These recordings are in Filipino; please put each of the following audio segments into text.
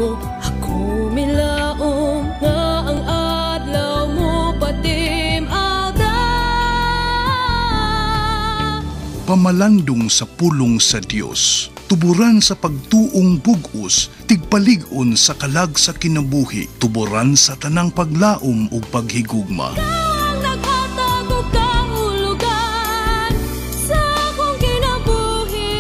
mo ako milaom nga ang adlaw mo patim alda. Pamalandong sa pulong sa Dios, tuburan sa pagtuong bug-os, tigpalig-on sa kalag sa kinabuhi, tuburan sa tanang paglaom ug paghigugma. Kang naghatag og kahulugan sa akong kinabuhi.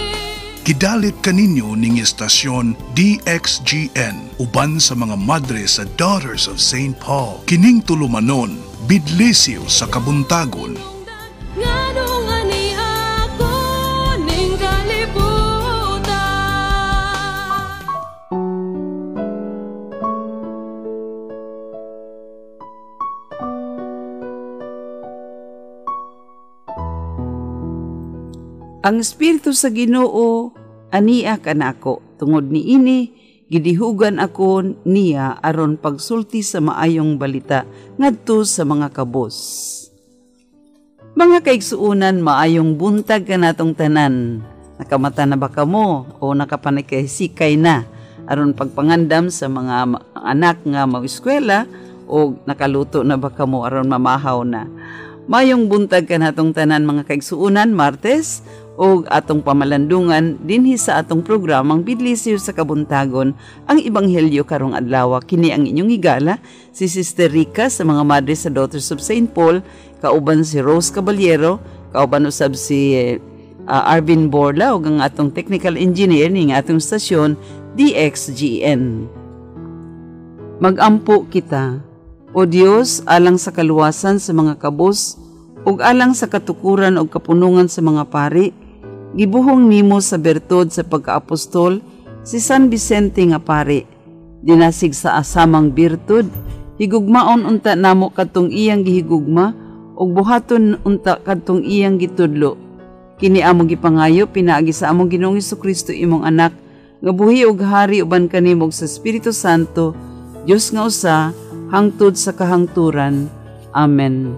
Kidalit kaninyo ning estasyon DXGN uban sa mga madre sa Daughters of St. Paul. Kining tulumanon, Bidlisyo sa Kabuntagon. Nganong ani ako ning kalibutan. Ang Espiritu sa Ginoo ania kanako, tungod niini gidihugan ako niya aron pagsulti sa maayong balita ngadto sa mga kabos. Mga kaigsuunan, maayong buntag kanatong tanan. Nakamata na ba kamo o nakapanagkasikay na aron pagpangandam sa mga anak nga mag-eskwela o nakaluto na ba kamo aron mamahaw na. Mayong buntag kanatong tanan mga kaigsuunan, Martes, o atong pamalandungan dinhi sa atong programang Bidlisyo sa Kabuntagon, ang Ebanghelyo karong adlaw. Kini ang inyong higala, si Sister Rica sa mga madre sa Daughters of St. Paul, kauban si Rose Caballero, kauban usab si Arvin Borla, ug ang atong technical engineer ning atong stasyon DXGN. Magampo kita, O Dios, alang sa kaluwasan sa mga kabos, ug alang sa katukuran ug kapunungan sa mga pari, gibuhong nimo sa bertod sa pagkaapostol si San Vicente nga pari. Dinasig sa asamang bertod, higugmaon unta namo kadtong iyang gihigugma ug buhaton unta kadtong iyang gitudlo. Kini among gipangayo pinaagi sa among Ginoong Hesukristo imong anak, nga buhi ug hari uban kanimo sa Espiritu Santo, Dios nga usa, hangtod sa kahangturan. Amen.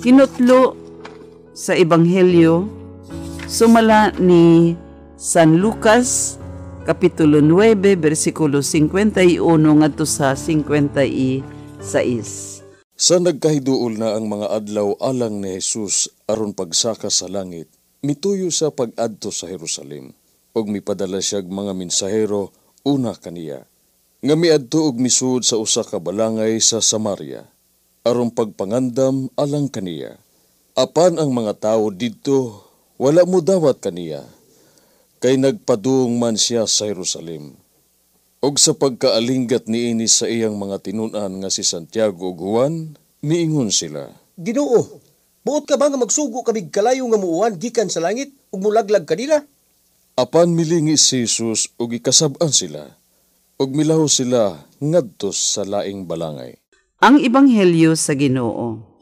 Kinutlo sa Ebanghelyo sumala ni San Lucas kapitulo 9 bersikulo 51 ngadto sa 56. Sa nagkahiduol na ang mga adlaw alang ni Jesus aron pagsaka sa langit, mituyo sa pag-adto sa Jerusalem, ug mipadala siyag mga mensahero una kaniya, nga miadto og misuod sa usa ka balangay sa Samaria, aron pagpangandam alang kaniya. Apan ang mga tao didto wala mo dawat kaniya, kay nagpadung man siya sa Jerusalem. Og sa pagkaalinggat niini sa iyang mga tinunan nga si Santiago ug Juan, miingon sila, Ginoo, buot ka ba nga magsugo kamig kalayo nga muuan gikan sa langit ug mulaglag kanila? Apan milingi si Jesus ug ikasab-an sila, ug milaho sila ngadto sa laing balangay. Ang Ebanghelyo sa Ginoo.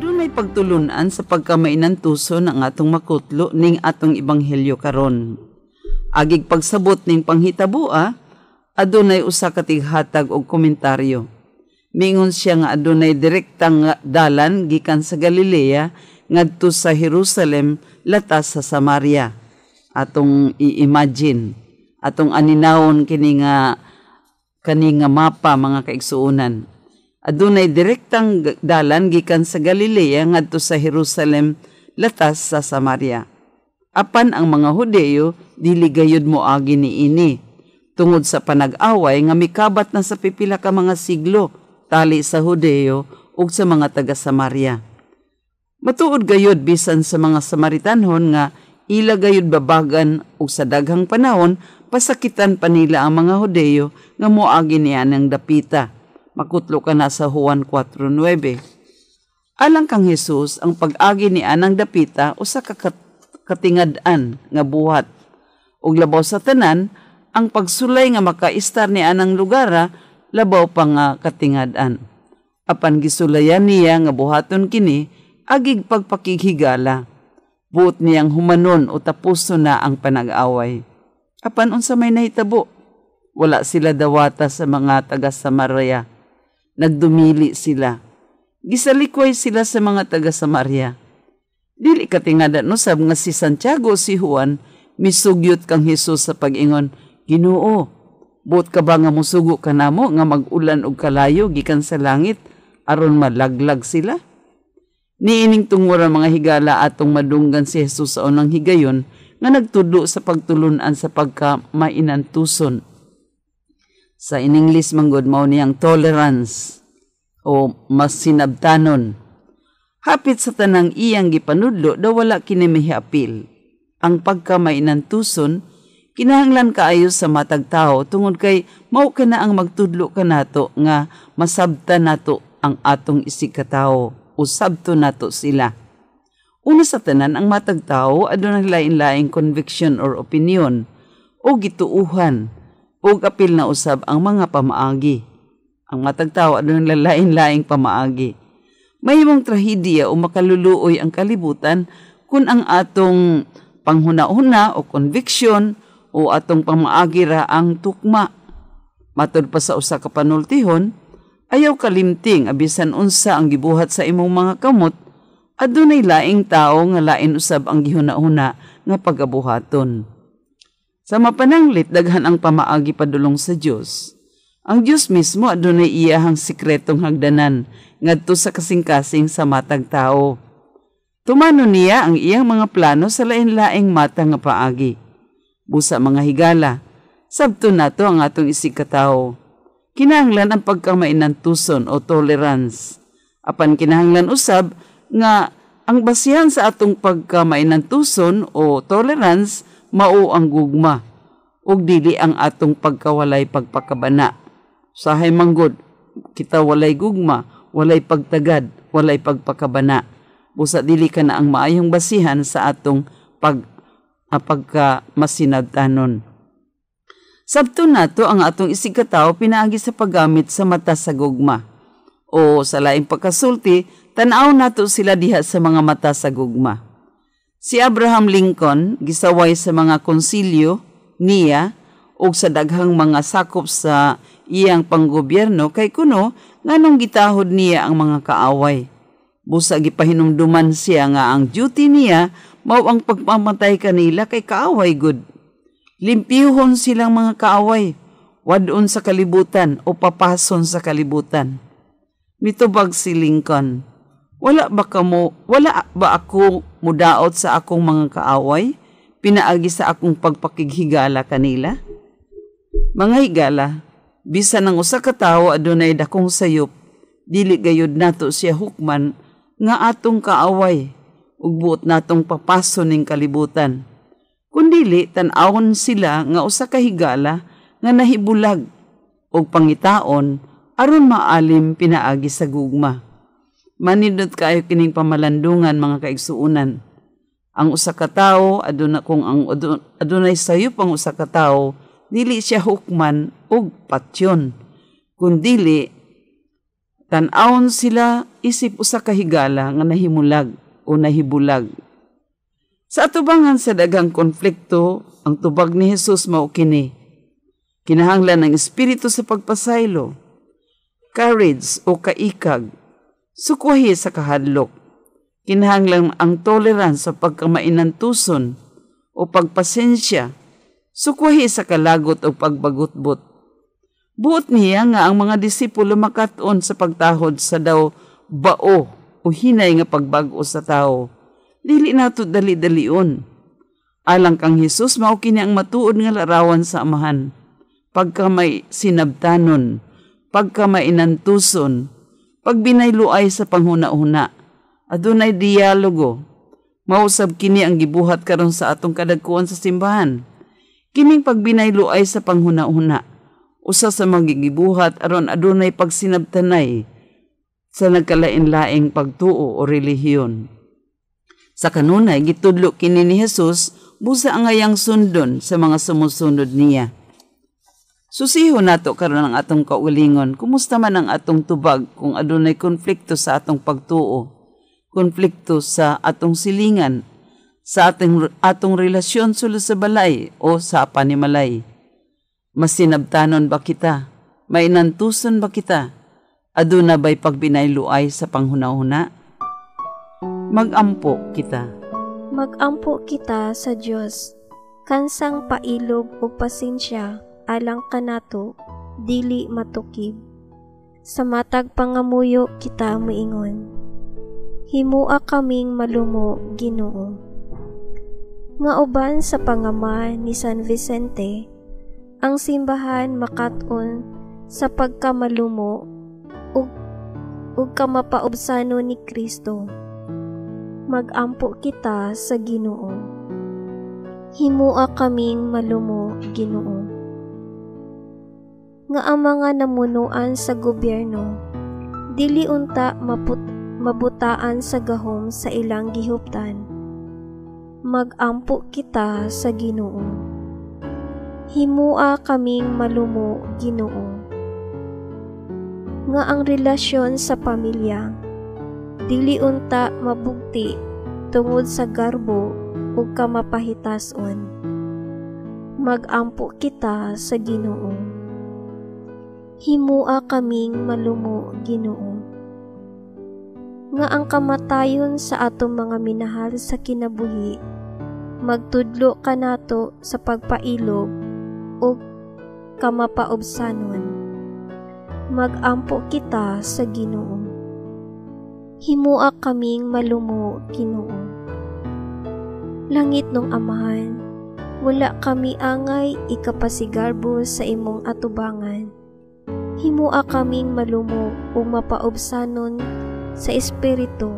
Adunay pagtulunan sa pagkamainan tuso ng atong makutlo ning atong ebanghelyo karon. Agig pagsabot ning panghitabua, adunay usa ka tighatag og komentaryo. Mingon siya nga adunay direktang dalan gikan sa Galilea ngadto sa Jerusalem latas sa Samaria. Atong i-imagine, atong aninawon kini nga mapa mga kaigsuonan. Adunay direktang dalan gikan sa Galilea ngadto sa Jerusalem latas sa Samaria. Apan ang mga Hudeo dili gayud moagi niini tungod sa panag-away nga mikabat na sa pipila ka mga siglo tali sa Hudeo ug sa mga taga Samaria. Matuod gayud bisan sa mga Samaritanhon nga ila gayud babagan ug sa daghang panahon pasakitan pa nila ang mga Hudeo nga moagi niya ng dapita. Makutlo ka na sa Juan 4:9. Alang kang Jesus ang pag-agi ni anang dapita usa ka katingad-an nga buhat. Ug labaw sa tanan ang pagsulay nga makaistar ni anang lugara labaw pa nga katingad-an. Apan gisulayan niya nga buhaton kini agig pagpakighigala. Buot niyang humanon o tapuso na ang panag-away. Apan unsa may nahitabo? Wala sila dawata sa mga taga Samaria. Nagdumili sila. Gisalikway sila sa mga taga Samaria. Dili katingadan usab nga si Santiago si Juan misugyot kang Jesus sa pag-ingon, Ginoo, buot ka ba nga musugo ka namo nga mag-ulan og kalayo gikan sa langit aron malaglag sila? Niining tunguran mga higala atong madunggan si Jesus sa unang higayon nga nagtudlo sa pagtulunan sa pagkamainantuson. Sa in English manggod mao niyang tolerance o mas sinabtanon. Hapit sa tanang iyang gipanudlo daw wala kini mihiapil. Ang pagkamainantuson kinahanglan kaayo sa matag tao tungod kay mao kana ang magtudlo kanato nga masabtan nato ang atong isikatawo o sabto nato sila. Una sa tanan ang matag tao adunay lain-laing conviction or opinion o gituuhan ug apil na usab ang mga pamaagi. Ang matag tawo adunay lain-laing pamaagi. Mahimong trahedya o makaluluoy ang kalibutan kung ang atong panghuna-huna o conviction o atong pamaagi ra ang tukma. Matod pa sa usa ka panultihon, ayaw kalimting abisan unsa ang gibuhat sa imong mga kamot, adunay laing tao nga lain usab ang gihuna-huna nga pagabuhaton. Sa mapananglit, daghan ang pamaagi padulong sa Dios. Ang Dios mismo adunay iyahang sikretong hagdanan ngadto sa kasing-kasing sa matag tao. Tumano niya ang iyang mga plano sa lain-laing mata nga paagi. Busa mga higala, sabto nato ang atong isikatawo. Kinahanglan ang pagkamainantuson o tolerance. Apan kinahanglan usab nga ang basihan sa atong pagkamainantuson o tolerance mao ang gugma ug dili ang atong pagkawalay pagpakabana. Sahay manggod kita walay gugma, walay pagtagad, walay pagpakabana. Busa dili ka na ang maayong basihan sa atong pagkamasinabtanon. Sabto nato ang atong isigkatawo pinaagi sa paggamit sa mata sa gugma. O sa laing pagkasulti, tan-aw nato sila diha sa mga mata sa gugma. Si Abraham Lincoln gisaway sa mga konsilyo niya o sa daghang mga sakop sa iyang panggobyerno kay kuno nganong gitahod niya ang mga kaaway. Busa gipahinumduman siya nga ang duty niya mao ang pagpamatay kanila kay kaaway gud. Limpyuhon silang mga kaaway, wadon sa kalibutan o papason sa kalibutan. Mitubag si Lincoln, wala ba ako mudaot sa akong mga kaaway, pinaagi sa akong pagpakighigala kanila? Mga higala, bisan ng usa ka tawo adunay dakong sayop, dili gayud nato siya hukman nga atong kaaway, ug buot natong papason ning kalibutan. Kundili tan-awon sila nga usa ka higala nga nahibulag og pangitaon aron maalim pinaagi sa gugma. Manindot kayo kining pamalandungan mga kaigsuunan. Ang usa ka tawo adunay sayop ang usa ka tawo, dili siya hukman og patyon. Kundili Tan-awon sila isip usa ka higala nga nahimulag o nahibulag. Sa atubangan sa daghang konflikto, ang tubag ni Jesus mao kini. Kinahanglan ng espiritu sa pagpasaylo, courage o kaikag, sukwahi sa kahadlok. Kinahanglan ang tolerance sa pagkamainantuson o pagpasensya, sukwahi sa kalagot o pagbagutbot. Buot niya nga ang mga disipulo makaton sa pagtahod sa daw bao o hinay nga pagbag-o sa tao. Dili nato dali-dalion. Alang kang Jesus mao kini ang matuod nga larawan sa amahan. Pagka may sinabtanon, pagka mainantuson, pagbinayluay sa panghuna-huna, adunay dialogo. Mausab kini ang gibuhat karon sa atong kadagkuan sa simbahan. Kiming pagbinayluay sa panghuna-huna, usa sa magigibuhat aron adunay pagsinabtanay sa nagkalain-laing pagtuo o relihiyon. Sa kanunay, gitudlo kini ni Jesus, busa ang ayang sundon sa mga sumusunod niya. Susiho nato karon ang atong kaugalingon, kumusta man ang atong tubag kung adunay konflikto sa atong pagtuo, konflikto sa atong silingan, sa atong relasyon sulod sa balay o sa panimalay. Masinabtanon ba kita? Mainantuson ba kita? Aduna ba'y pagbinayluay sa panghuna-huna? Magampo kita. Magampo kita sa Dios. Kansang pailog o pasensya alang kanato dili matukib. Sa matag pangamuyo kita moingon. Himua kaming malumo, Ginoo. Nga uban sa pangama ni San Vicente, ang simbahan makaton sa pagkamalumo ug kamapaubsano ni Kristo. Magampo kita sa Ginoo. Himua kaming malumo, Ginoo. Nga ang mga namunuan sa gobyerno dili unta mabutaan sa gahom sa ilang gihuptan. Magampo kita sa Ginoo. Himua kaming malumo, Ginoo. Nga ang relasyon sa pamilya dili unta mabugti tungod sa garbo ug kamapahitason. Magampo kita sa Ginoo. Himua kaming malumo, Ginoo. Nga ang kamatayon sa atong mga minahal sa kinabuhi magtudlo kanato sa pagpailog ug kamapaubsanon. Magampo kita sa Ginoo. Himua kaming malumo, Ginoo. Langit nung Amahan, wala kami angay ikapasigarbo sa imong atubangan. Himua kaming malumo ug mapaubsanon sa Espiritu,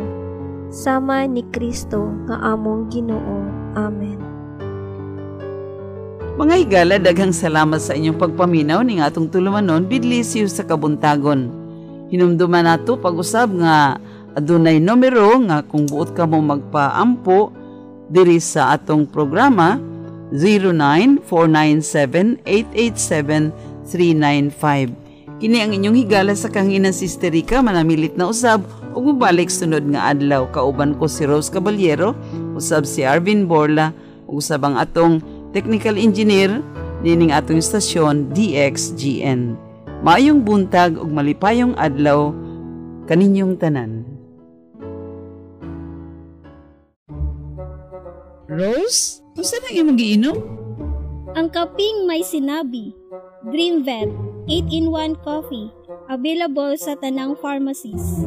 sama ni Kristo nga among Ginoo. Amen. Mga higala, daghang salamat sa inyong pagpaminaw ning atong tulumanon bidlisiw sa kabuntagon. Hinumduman nato pag-usab nga adunay numero nga kung buot ka mo magpaampo diri sa atong programa 09497887-395. Kini ang inyong higala sa kanginan Sister Rica, manamilit na usab ug mubalik sunod nga adlaw. Kauban ko si Rose Caballero, usab si Arvin Borla, ug usab ang atong technical engineer nining atong istasyon DXGN. Maayong buntag ug malipayong adlaw kaninyong tanan. Rose, unsa na imong giinom? Ang kaping may sinabi, Dream Vet 8-in-1 coffee, available sa tanang pharmacies.